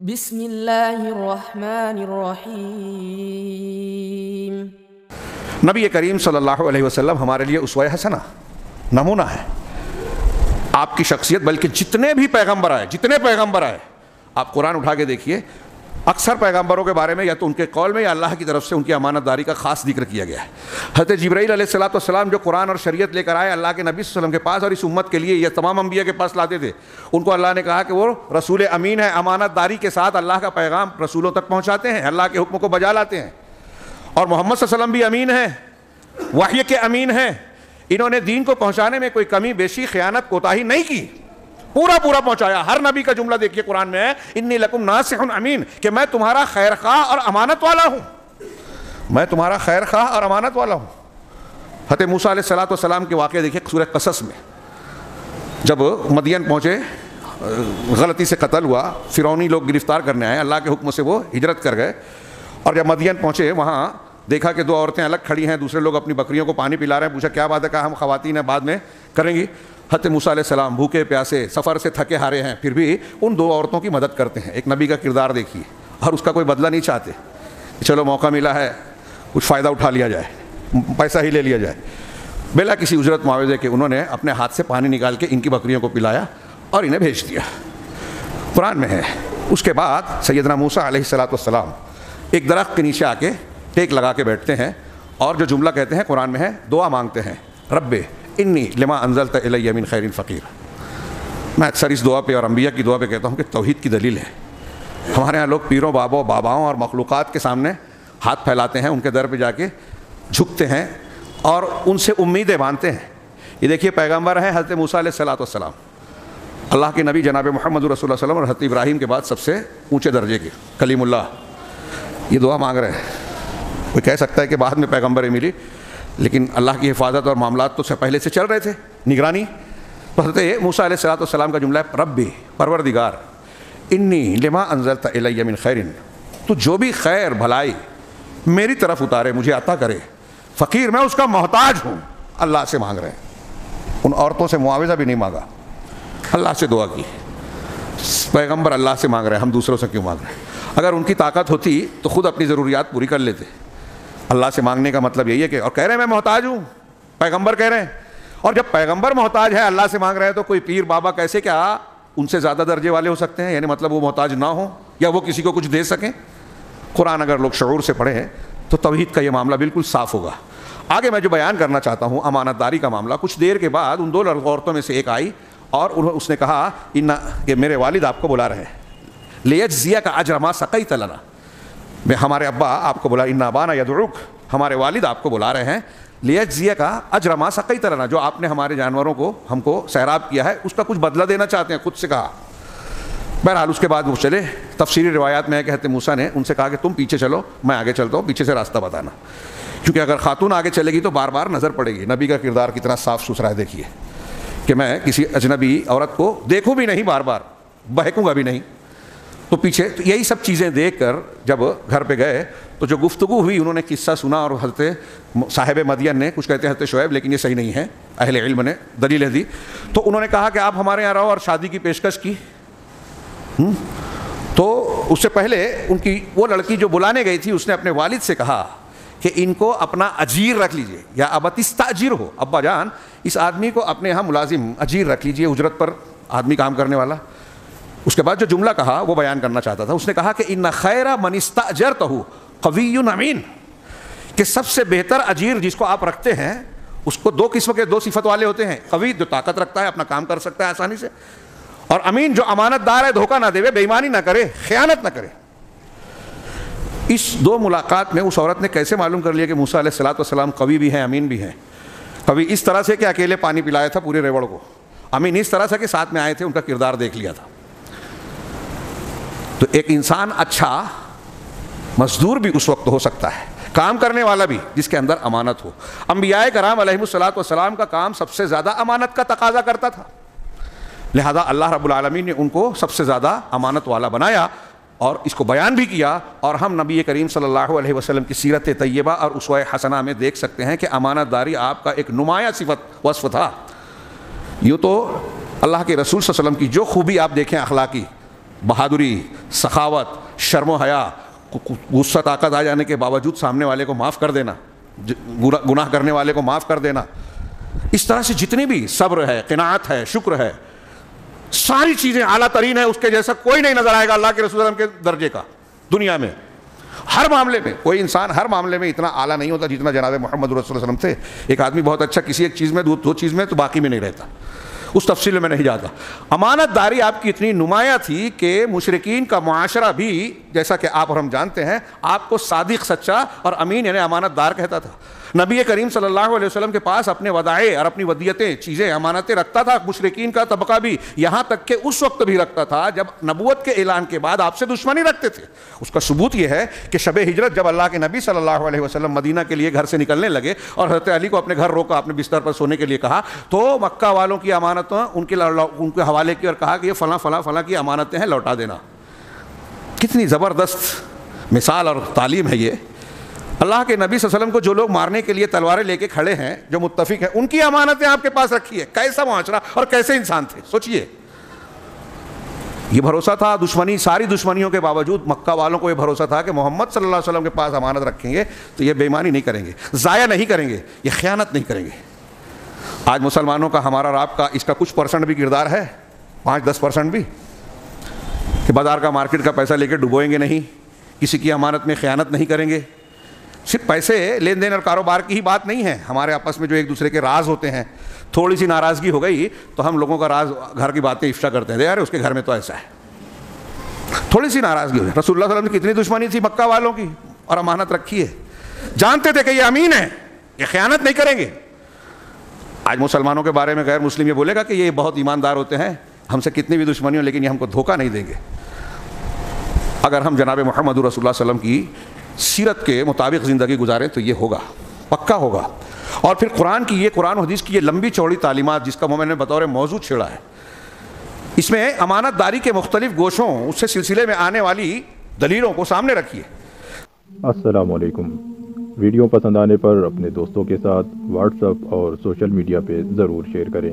بسم اللہ الرحمن الرحیم۔ نبی کریم صلی اللہ علیہ وسلم ہمارے لیے اسوہ حسنہ نمونہ ہے۔ آپ کی شخصیت، بلکہ جتنے بھی پیغمبر آئے آپ قرآن اٹھا کے دیکھیے، اکثر پیغمبروں کے بارے میں یا تو ان کے قول میں یا اللہ کی طرف سے ان کی امانت داری کا خاص ذکر کیا گیا ہے۔ حضرت جبرائیل علیہ السلام جو قرآن اور شریعت لے کر آئے اللہ کے نبی صلی اللہ علیہ وسلم کے پاس اور اس امت کے لیے یہ تمام انبیاء کے پاس لاتے تھے، ان کو اللہ نے کہا کہ وہ رسول امین ہے، امانت داری کے ساتھ اللہ کا پیغام رسولوں تک پہنچاتے ہیں، اللہ کے حکم کو بجا لاتے ہیں۔ اور محمد صلی اللہ علیہ وسلم بھی امین ہیں، وحی کے امین ہیں، انہوں نے دین کو پہنچانے میں کوئی کمی بیشی خیانت کوتاہی نہیں کی، پورا پہنچایا۔ ہر نبی کا جملہ دیکھیے قرآن میں ہے، انی لکم ناصح امین، کہ میں تمہارا خیر خواہ اور امانت والا ہوں، میں تمہارا خیر خواہ اور امانت والا ہوں۔ حضرت موسیٰ علیہ السلام کے واقعے دیکھیے سورہ قصص میں، جب مدین پہنچے، غلطی سے قتل ہوا، فرعونی لوگ گرفتار کرنے آئے، اللہ کے حکم سے وہ ہجرت کر گئے، اور جب مدین پہنچے وہاں دیکھا کہ دو عورتیں الگ کھڑی ہیں، دوسرے لوگ اپنی بکریوں کو پانی پلا رہے ہیں، پوچھا کیا بات ہے؟ کہا ہم خواتین ہیں، بعد میں کریں گی۔ حضرت موسیٰ علیہ السلام بھوکے پیاسے سفر سے تھکے ہارے ہیں، پھر بھی ان دو عورتوں کی مدد کرتے ہیں۔ ایک نبی کا کردار دیکھیے، اور اس کا کوئی بدلہ نہیں چاہتے، چلو موقع ملا ہے کچھ فائدہ اٹھا لیا جائے، پیسہ ہی لے لیا جائے، بلا کسی اجرت معاوضے کے انہوں نے اپنے ہاتھ سے پانی نکال کے ان کی بکریوں کو پلایا اور انہیں بھیج دیا، قرآن میں ہے۔ اس کے بعد سیدنا موسیٰ علیہ السلام ایک درخت کے نیچے آ کے ٹیک لگا کے بیٹھتے ہیں، اور جو جملہ کہتے ہیں قرآن میں ہے، دعا مانگتے ہیں، رب انی لما انزلت الی من خیر فقیر۔ میں اکثر اس دعا پہ اور انبیاء کی دعا پہ کہتا ہوں کہ توحید کی دلیل ہے۔ ہمارے ہاں لوگ پیروں باباؤں اور مخلوقات کے سامنے ہاتھ پھیلاتے ہیں، ان کے در پہ جا کے جھکتے ہیں اور ان سے امیدیں باندھتے ہیں۔ یہ دیکھیے پیغمبر ہیں حضرت موسیٰ علیہ السلام، اللہ کے نبی جناب محمد رسول اللہ صلی اللہ علیہ وسلم اور حضرت ابراہیم کے بعد سب سے اونچے درجے کے کلیم اللہ، یہ دعا مانگ رہے ہیں۔ کوئی کہہ سکتا ہے کہ بعد میں پیغمبریں ملی، لیکن اللہ کی حفاظت اور معاملات تو سے پہلے سے چل رہے تھے، نگرانی۔ تو حضرت موسیٰ علیہ السلام کا جملہ ہے، ربی پروردگار انی لما انزلت الی من خیر، تو جو بھی خیر بھلائی میری طرف اتارے مجھے عطا کرے، فقیر میں اس کا محتاج ہوں۔ اللہ سے مانگ رہے ہیں، ان عورتوں سے معاوضہ بھی نہیں مانگا، اللہ سے دعا کی۔ پیغمبر اللہ سے مانگ رہے ہیں، ہم دوسروں سے کیوں مانگ رہے ہیں؟ اگر ان کی طاقت ہوتی تو خود اپنی ضروریات پوری کر لیتے۔ اللہ سے مانگنے کا مطلب یہی ہے کہ، اور کہہ رہے ہیں میں محتاج ہوں، پیغمبر کہہ رہے ہیں، اور جب پیغمبر محتاج ہے اللہ سے مانگ رہے ہیں تو کوئی پیر بابا کیسے کیا ان سے زیادہ درجے والے ہو سکتے ہیں؟ یعنی مطلب وہ محتاج نہ ہوں یا وہ کسی کو کچھ دے سکیں؟ قرآن اگر لوگ شعور سے پڑھیں تو توحید کا یہ معاملہ بالکل صاف ہوگا۔ آگے میں جو بیان کرنا چاہتا ہوں امانت داری کا معاملہ، کچھ دیر کے بعد ان دو عورتوں میں سے ایک آئی اور اس نے کہا کہ میرے والد آپ کو بلا رہے ہیں، لیجزیک اجر ما سقیت لنا، میں ہمارے ابا آپ کو بلا، ان ابانا یدعوک، ہمارے والد آپ کو بلا رہے ہیں، لیجزیک اجر ما سقیت لنا، جو آپ نے ہمارے جانوروں کو ہم کو سیراب کیا ہے اس کا کچھ بدلہ دینا چاہتے ہیں، خود سے کہا۔ بہرحال اس کے بعد وہ چلے، تفسیری روایات میں ہے کہ حضرت موسیٰ نے ان سے کہا کہ تم پیچھے چلو میں آگے چلتا ہوں، پیچھے سے راستہ بتانا، کیونکہ اگر خاتون آگے چلے گی تو بار بار نظر پڑے گی۔ نبی کا کردار کتنا صاف ستھرا ہے دیکھیے، کہ میں کسی اجنبی عورت کو دیکھوں بھی نہیں، بار بار بہکوں گا بھی نہیں، تو پیچھے تو یہی سب چیزیں دیکھ کر جب گھر پہ گئے تو جو گفتگو ہوئی انہوں نے قصہ سنا، اور حضرت صاحب مدین نے، کچھ کہتے ہیں حضرت شعیب لیکن یہ صحیح نہیں ہے، اہل علم نے دلیل دی، تو انہوں نے کہا کہ آپ ہمارے یہاں رہو، اور شادی کی پیشکش کی۔ تو اس سے پہلے ان کی وہ لڑکی جو بلانے گئی تھی اس نے اپنے والد سے کہا کہ ان کو اپنا اجیر رکھ لیجئے، یا ابت استاجر ہو، ابا جان اس آدمی کو اپنے ہاں ملازم اجیر رکھ لیجئے، اجرت پر آدمی کام کرنے والا۔ اس کے بعد جو جملہ کہا وہ بیان کرنا چاہتا تھا، اس نے کہا کہ ان خیر من استاجرتہ قوی امین، کہ سب سے بہتر اجیر جس کو آپ رکھتے ہیں اس کو دو قسم کے، دو صفت والے ہوتے ہیں، قوی جو طاقت رکھتا ہے، اپنا کام کر سکتا ہے آسانی سے، اور امین جو امانت دار ہے، دھوکہ نہ دے، بے ایمانی نہ کرے، خیانت نہ کرے۔ اس دو ملاقات میں اس عورت نے کیسے معلوم کر لیا کہ موسیٰ علیہ السلام قوی بھی ہیں، امین بھی ہیں؟ قوی اس طرح سے کہ اکیلے پانی پلایا تھا پورے ریوڑ کو، امین اس طرح سے کہ ساتھ میں آئے تھے، ان کا کردار دیکھ لیا تھا۔ تو ایک انسان اچھا مزدور بھی اس وقت ہو سکتا ہے، کام کرنے والا بھی، جس کے اندر امانت ہو۔ انبیاء کرام علیہ السلام کا کام سب سے زیادہ امانت کا تقاضا کرتا تھا، لہذا اللہ رب العالمین نے ان کو سب سے زیادہ امانت والا بنایا اور اس کو بیان بھی کیا۔ اور ہم نبی کریم صلی اللہ علیہ وسلم کی سیرت طیبہ اور اسوہ حسنہ میں دیکھ سکتے ہیں کہ امانت داری آپ کا ایک نمایاں صفت وصف تھا۔ یوں تو اللہ کے رسول صلی اللہ علیہ وسلم کی جو خوبی آپ دیکھیں اخلاقی، بہادری، سخاوت، شرم و حیا، غصہ طاقت آ جانے کے باوجود سامنے والے کو معاف کر دینا، گناہ کرنے والے کو معاف کر دینا، اس طرح سے جتنے بھی صبر ہے، قناعت ہے، شکر ہے، ساری چیزیں اعلیٰ ترین ہے. اس کے جیسا کوئی نہیں نظر آئے گا اللہ کے رسول صلی اللہ علیہ وسلم کے درجے کا دنیا میں. ہر معاملے میں کوئی انسان ہر معاملے میں اتنا اعلیٰ نہیں ہوتا جتنا جناب محمد رسول اللہ علیہ وسلم تھے. ایک آدمی بہت اچھا کسی ایک چیز میں، دو چیز میں، تو باقی میں نہیں رہتا. اس تفصیل میں نہیں جاتا. امانت داری آپ کی اتنی نمایاں تھی کہ مشرکین کا معاشرہ بھی، جیسا کہ آپ اور ہم جانتے ہیں، آپ کو صادق، سچا اور امین یعنی امانت دار کہتا تھا. نبی کریم صلی اللہ علیہ وسلم کے پاس اپنے ودائع اور اپنی ودیتیں، چیزیں، امانتیں رکھتا تھا. مشرکین کا طبقہ بھی، یہاں تک کہ اس وقت بھی رکھتا تھا جب نبوت کے اعلان کے بعد آپ سے دشمنی رکھتے تھے. اس کا ثبوت یہ ہے کہ شب ہجرت جب اللہ کے نبی صلی اللہ علیہ وسلم مدینہ کے لیے گھر سے نکلنے لگے اور حضرت علی کو اپنے گھر روکا، اپنے بستر پر سونے کے لیے کہا، تو مکہ والوں کی امانتیں ان کے حوالے کی اور کہا کہ یہ فلاں فلاں فلاں کی امانتیں ہیں، لوٹا دینا. کتنی زبردست مثال اور تعلیم ہے یہ. اللہ کے نبی صلی اللہ علیہ وسلم کو جو لوگ مارنے کے لیے تلواریں لے کے کھڑے ہیں، جو متفق ہیں، ان کی امانتیں آپ کے پاس رکھی ہے. کیسا معاشرہ اور کیسے انسان تھے سوچئے. یہ بھروسہ تھا، دشمنی، ساری دشمنیوں کے باوجود مکہ والوں کو یہ بھروسہ تھا کہ محمد صلی اللہ علیہ وسلم کے پاس امانت رکھیں گے تو یہ بے ایمانی نہیں کریں گے، ضائع نہیں کریں گے، یہ خیانت نہیں کریں گے. آج مسلمانوں کا، ہمارا اور آپ کا اس کا کچھ پرسنٹ بھی کردار ہے، 5-10% بھی، کہ بازار کا، مارکیٹ کا پیسہ لے کے ڈبوئیں گے نہیں، کسی کی امانت میں خیانت نہیں کریں گے. صرف پیسے، لین دین اور کاروبار کی ہی بات نہیں ہے. ہمارے آپس میں جو ایک دوسرے کے راز ہوتے ہیں، تھوڑی سی ناراضگی ہو گئی تو ہم لوگوں کا راز، گھر کی باتیں افشا کرتے ہیں، یار اس کے گھر میں تو ایسا ہے. تھوڑی سی ناراضگی ہو گئی. رسول اللہ صلی اللہ علیہ وسلم کی کتنی دشمنی تھی مکہ والوں کی، اور امانت رکھی ہے. جانتے تھے کہ یہ امین ہے، یہ خیانت نہیں کریں گے. آج مسلمانوں کے بارے میں غیر مسلم یہ بولے گا کہ یہ بہت ایماندار ہوتے ہیں، ہم سے کتنی بھی دشمنی ہو لیکن یہ ہم کو دھوکہ نہیں دیں گے. اگر ہم جناب محمد رسول اللہ صلی اللہ علیہ وسلم کی سیرت کے مطابق زندگی گزاریں تو یہ ہوگا، پکا ہوگا. اور پھر قرآن کی، یہ قرآن و حدیث کی یہ لمبی چوڑی تعلیمات جس کا میں نے بطور موضوع چھیڑا ہے، اس میں امانت داری کے مختلف گوشوں، اس سے سلسلے میں آنے والی دلیلوں کو سامنے رکھیے. السلام علیکم. ویڈیو پسند آنے پر اپنے دوستوں کے ساتھ واٹس ایپ اور سوشل میڈیا پہ ضرور شیئر کریں.